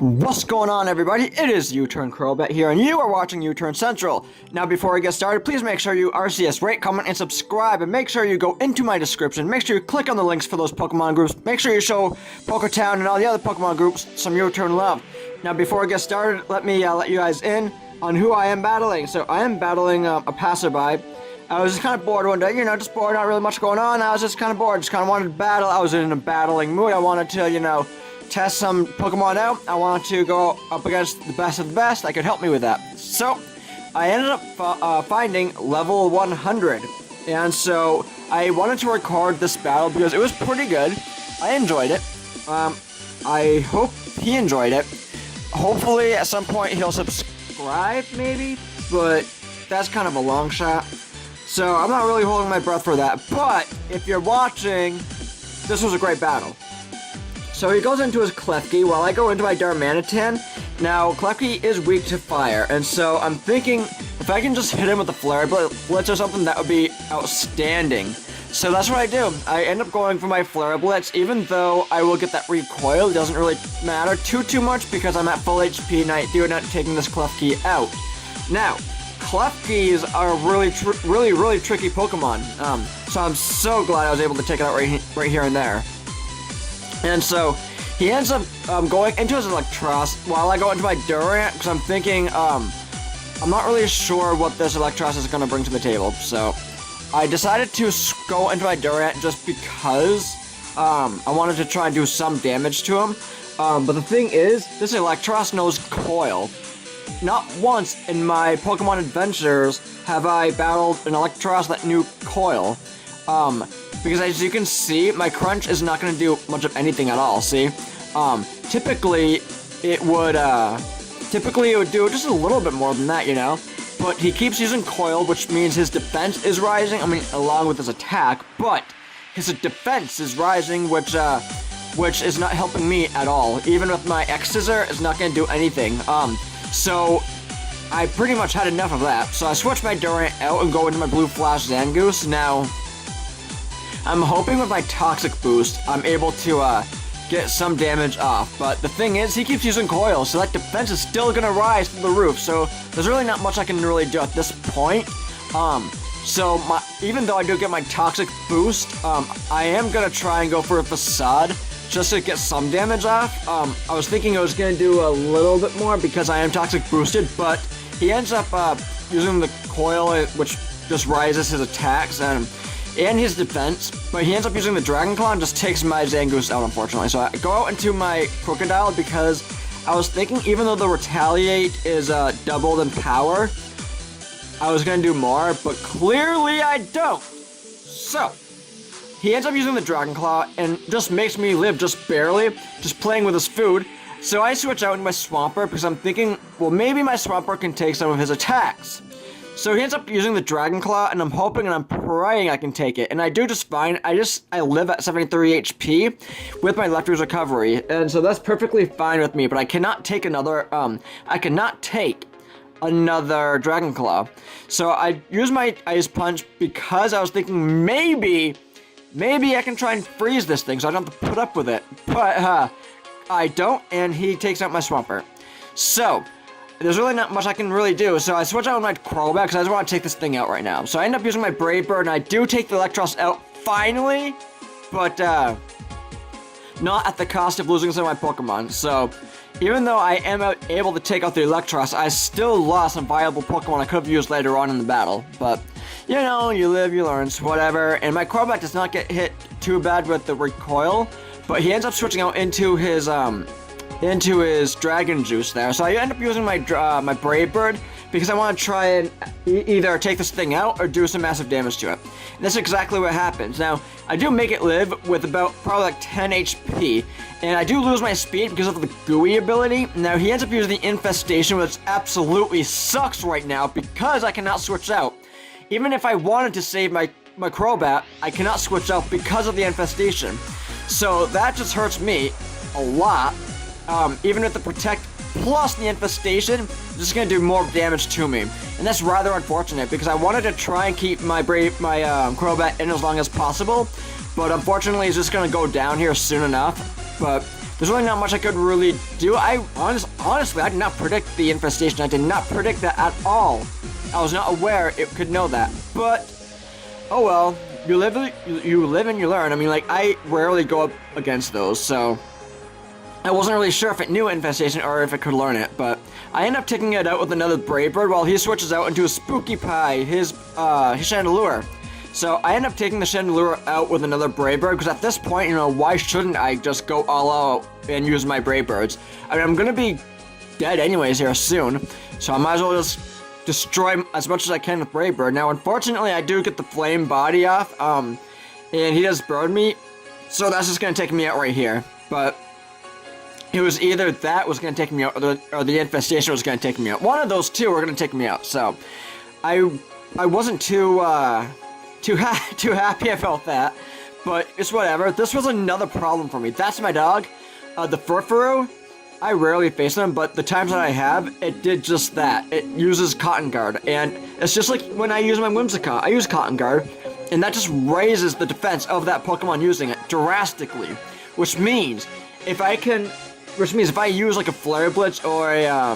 What's going on, everybody? It is U-Turn Crowbat here, and you are watching U-Turn Central. Now, before we get started, please make sure you RCS, rate, comment, and subscribe, and make sure you go into my description. Make sure you click on the links for those Pokemon groups. Make sure you show PokeTown and all the other Pokemon groups some U-Turn love. Now, before we get started, let me let you guys in on who I am battling. So, I am battling a passerby. I was just kind of bored one day, just bored, not really much going on. I was just kind of bored, just kind of wanted to battle. I was in a battling mood. I wanted to, test some Pokemon out. I wanted to go up against the best of the best that could help me with that. So, I ended up finding level 100. And so, I wanted to record this battle because it was pretty good. I enjoyed it. I hope he enjoyed it. Hopefully, at some point, he'll subscribe, maybe? But that's kind of a long shot. So, I'm not really holding my breath for that. But, if you're watching, this was a great battle. So he goes into his Klefki while I go into my Darmanitan. Now, Klefki is weak to fire, and so I'm thinking if I can just hit him with a Flare Blitz or something, that would be outstanding. So that's what I do. I end up going for my Flare Blitz, even though I will get that recoil. It doesn't really matter too much because I'm at full HP and I do end up taking this Klefki out. Now, Klefkis are really tricky Pokemon. So I'm so glad I was able to take it out right here and there. And so, he ends up going into his Electros while I go into my Durant, because I'm thinking, I'm not really sure what this Electros is going to bring to the table. So, I decided to go into my Durant just because I wanted to try and do some damage to him. But the thing is, this Electros knows Coil. Not once in my Pokemon adventures have I battled an Electros that knew Coil. Because as you can see, my Crunch is not going to do much of anything at all, see? Typically it would do just a little bit more than that, But he keeps using Coil, which means his defense is rising, along with his attack, but his defense is rising, which is not helping me at all. Even with my X-Scissor, it's not going to do anything. So I pretty much had enough of that. So I switched my Durant out and go into my Blue Flash Zangoose. Now, I'm hoping with my Toxic Boost, I'm able to get some damage off. But the thing is, he keeps using Coil, so that defense is still going to rise through the roof. So there's really not much I can really do at this point. Even though I do get my Toxic Boost, I am going to try and go for a Facade just to get some damage off. I was thinking I was going to do a little bit more because I am Toxic Boosted, but he ends up using the Coil, which just rises his attacks and his defense, but he ends up using the Dragon Claw and just takes my Zangoose out, unfortunately. So I go out into my Crocodile because I was thinking even though the Retaliate is doubled in power, I was going to do more, but clearly I don't. So, he ends up using the Dragon Claw and just makes me live just barely, just playing with his food. So I switch out into my Swampert because I'm thinking, well, maybe my Swampert can take some of his attacks. So he ends up using the Dragon Claw, and I'm hoping and I'm praying I can take it. And I do just fine. I live at 73 HP with my Lefty's Recovery. And so that's perfectly fine with me, but I cannot take another Dragon Claw. So I use my Ice Punch because I was thinking maybe I can try and freeze this thing so I don't have to put up with it. But I don't, and he takes out my Swampert. So there's really not much I can really do, so I switch out with my Crowbat because I just want to take this thing out right now. So I end up using my Brave Bird, and I do take the Electros out finally, but not at the cost of losing some of my Pokemon. So even though I am able to take out the Electros, I still lost some viable Pokemon I could have used later on in the battle. But, you live, you learn, whatever. And my Crowbat does not get hit too bad with the recoil, but he ends up switching out into his Dragon Juice there. So I end up using my Brave Bird because I want to try and either take this thing out or do some massive damage to it. And that's exactly what happens. Now, I do make it live with about probably like 10 HP, and I do lose my speed because of the Gooey ability. Now, he ends up using the Infestation, which absolutely sucks right now because I cannot switch out. Even if I wanted to save my Crobat, I cannot switch out because of the Infestation. So that just hurts me a lot. Even with the Protect plus the Infestation, it's just going to do more damage to me. And that's rather unfortunate because I wanted to try and keep my Crobat in as long as possible. But unfortunately, it's just going to go down here soon enough. But there's really not much I could really do. Honestly, I did not predict the infestation. I did not predict that at all. I was not aware it could know that. But, oh well. You live and you learn. I mean, like, I rarely go up against those, so I wasn't really sure if it knew infestation or if it could learn it, but I end up taking it out with another Brave Bird while he switches out into a Spooky Pie, his Chandelure. So I end up taking the Chandelure out with another Brave Bird, because at this point, you know, why shouldn't I just go all out and use my Brave Birds? I mean, I'm gonna be dead anyways here soon, so I might as well just destroy as much as I can with Brave Bird. Now, unfortunately, I do get the flame body off, and he does burn me, so that's just gonna take me out right here. But it was either that was gonna take me out, or the infestation was gonna take me out. One of those two were gonna take me out. So I wasn't too happy about that, but it's whatever. This was another problem for me. That's my dog, the Furfuru. I rarely face them, but the times that I have, it did just that. It uses Cotton Guard, and it's just like when I use my Whimsicott. I use Cotton Guard, and that just raises the defense of that Pokemon using it drastically. Which means if I use like a Flare Blitz or a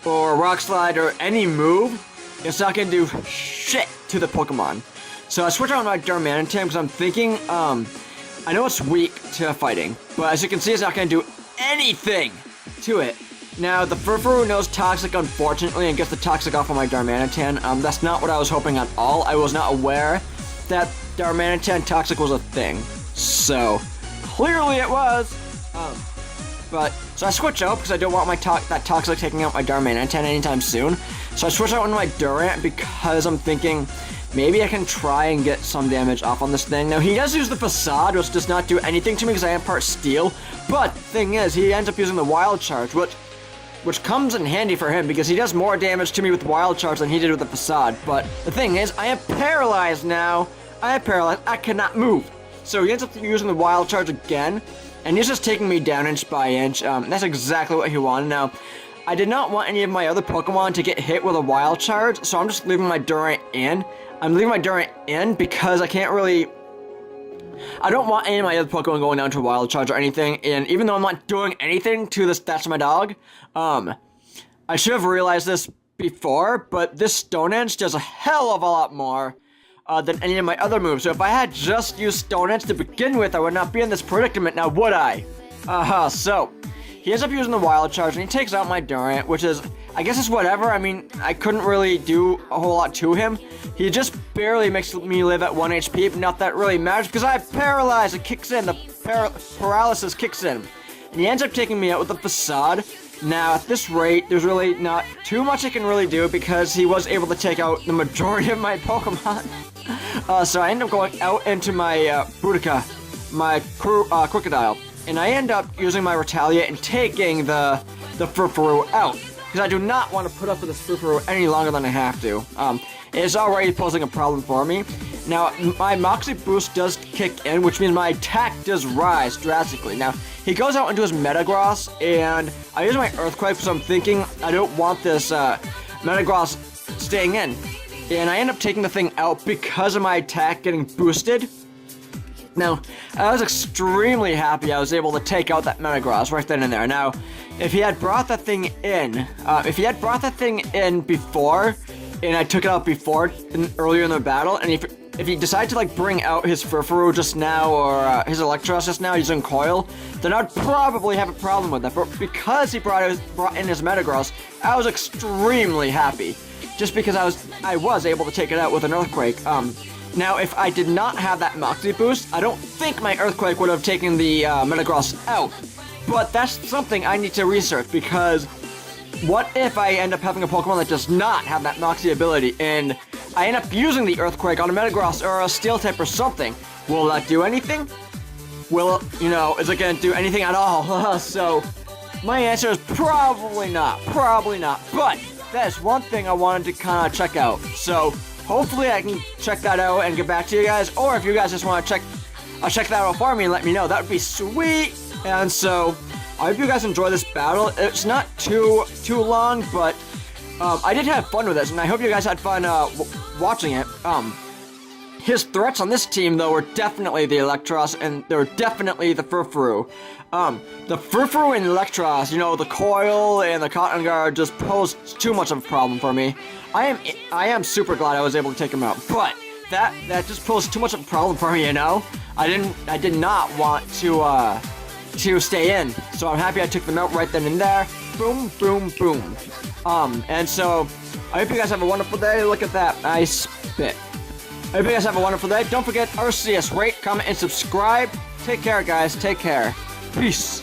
Rock Slide or any move, it's not gonna do shit to the Pokemon. So I switch out my Darmanitan because I'm thinking, I know it's weak to fighting, but as you can see, it's not gonna do anything to it. Now, the Furfuru knows Toxic, unfortunately, and gets the Toxic off of my Darmanitan. That's not what I was hoping at all. I was not aware that Darmanitan Toxic was a thing. So, clearly it was. So I switch out because I don't want that Toxic taking out my Darmanitan anytime soon. So I switch out into my Durant because I'm thinking maybe I can try and get some damage off on this thing. Now, he does use the Facade, which does not do anything to me because I am part Steel. But the thing is, he ends up using the Wild Charge, which comes in handy for him because he does more damage to me with Wild Charge than he did with the Facade. But the thing is, I am paralyzed now. I am paralyzed. I cannot move. So he ends up using the Wild Charge again, and he's just taking me down inch by inch. That's exactly what he wanted. Now, I did not want any of my other Pokemon to get hit with a Wild Charge, so I'm just leaving my Durant in. I'm leaving my Durant in because I don't want any of my other Pokemon going down to a Wild Charge or anything, and even though I'm not doing anything to this, that's my dog, I should have realized this before, but this Stone Edge does a hell of a lot more than any of my other moves. So if I had just used Stone Edge to begin with, I would not be in this predicament now, would I? So he ends up using the Wild Charge, and he takes out my Durant, which is, I guess it's whatever. I mean, I couldn't really do a whole lot to him. He just barely makes me live at 1 HP, but not that really matters because I have paralyzed. It kicks in. The paralysis kicks in. And he ends up taking me out with the Facade. Now, at this rate, there's really not too much I can really do because he was able to take out the majority of my Pokemon. So I end up going out into my Boudica, my Crocodile. And I end up using my Retaliate and taking the Furfuru out. Because I do not want to put up with this Furfuru any longer than I have to. It is already posing a problem for me. Now, my Moxie Boost does kick in, which means my attack does rise drastically. Now, he goes out into his Metagross, and I use my Earthquake because I'm thinking I don't want this Metagross staying in. And I end up taking the thing out because of my attack getting boosted. Now, I was extremely happy I was able to take out that Metagross right then and there. Now, if he had brought that thing in, before, and I took it out before, earlier in the battle, and if he decided to like bring out his Furfuru just now, or his Electros just now using Coil, then I'd probably have a problem with that. But because he brought in his Metagross, I was extremely happy, just because I was able to take it out with an Earthquake. Now, if I did not have that Moxie Boost, I don't think my Earthquake would have taken the Metagross out. But that's something I need to research, because what if I end up having a Pokemon that does not have that Moxie ability, and I end up using the Earthquake on a Metagross or a Steel type or something? Will that do anything? Is it going to do anything at all? So, my answer is probably not. But, that is one thing I wanted to kind of check out. So, hopefully I can check that out and get back to you guys, or if you guys just want to check that out for me and let me know, that would be sweet. And so, I hope you guys enjoy this battle. It's not too long, but I did have fun with this, and I hope you guys had fun watching it. His threats on this team, though, were definitely the Electros, and they were definitely the Furfuru. The Furfuru and Electros, you know, the Coil and the Cotton Guard just posed too much of a problem for me. I am super glad I was able to take him out, but that just posed too much of a problem for me, you know? I did not want to stay in, so I'm happy I took them out right then and there. Boom, boom, boom. And so, I hope you guys have a wonderful day. Look at that, I spit. I hope you guys have a wonderful day. Don't forget, RCS, rate, comment, and subscribe. Take care, guys. Take care. Peace.